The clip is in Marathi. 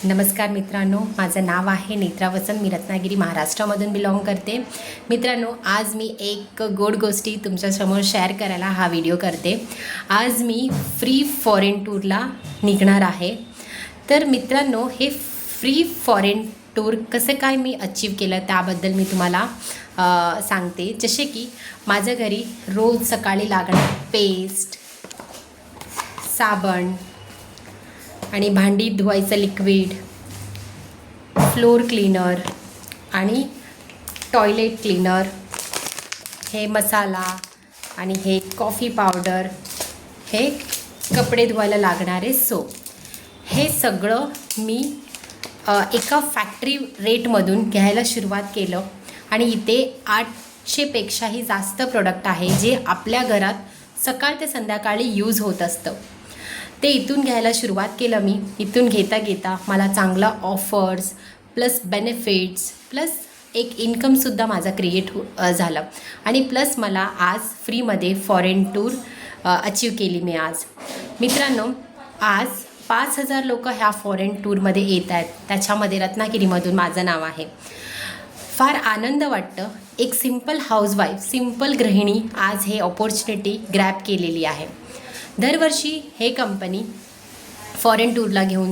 नमस्कार मित्रांनो, माझं नाव आहे नेत्रा वसंत. मी रत्नागिरी महाराष्ट्रामधून बिलॉंग करते. मित्रांनो, आज मी एक गोड गोष्टी तुमच्यासमोर शेअर करायला हा व्हिडिओ करते. आज मी फ्री फॉरेन टूरला निघणार आहे. तर मित्रांनो, हे फ्री फॉरेन टूर कसं काय मी अचीव केलं त्याबद्दल मी तुम्हाला सांगते. जसे की माझ्या घरी रोज सकाळी लागणार पेस्ट, साबण आणि भांडी धुवायचं लिक्विड, फ्लोर क्लीनर आणि टॉयलेट क्लीनर, हे मसाला आणि हे कॉफी पावडर, हे कपडे धुवायला लागणारे सोप, हे सगळं मी एका फॅक्टरी रेटमधून घ्यायला सुरुवात केलं. आणि इथे 800पेक्षाही जास्त प्रोडक्ट आहे जे आपल्या घरात सकाळ ते संध्याकाळी यूज होत असतं. ते इथून घ्यायला सुरुवात केलं मी. इथून घेता घेता मला चांगला ऑफर्स प्लस बेनिफिट्स प्लस एक इन्कमसुद्धा माझा क्रिएट झालं. आणि प्लस मला आज फ्रीमध्ये फॉरेन टूर अचीव केली मी आज. मित्रांनो, आज 5000 लोक ह्या फॉरेन टूरमध्ये येत आहेत. त्याच्यामध्ये रत्नागिरीमधून माझं नाव आहे. फार आनंद वाटतं. एक सिंपल हाऊसवाईफ, सिंपल गृहिणी आज हे ऑपॉर्च्युनिटी ग्रॅब केलेली आहे. दरवर्षी हे कंपनी फॉरेन टूरला घेऊन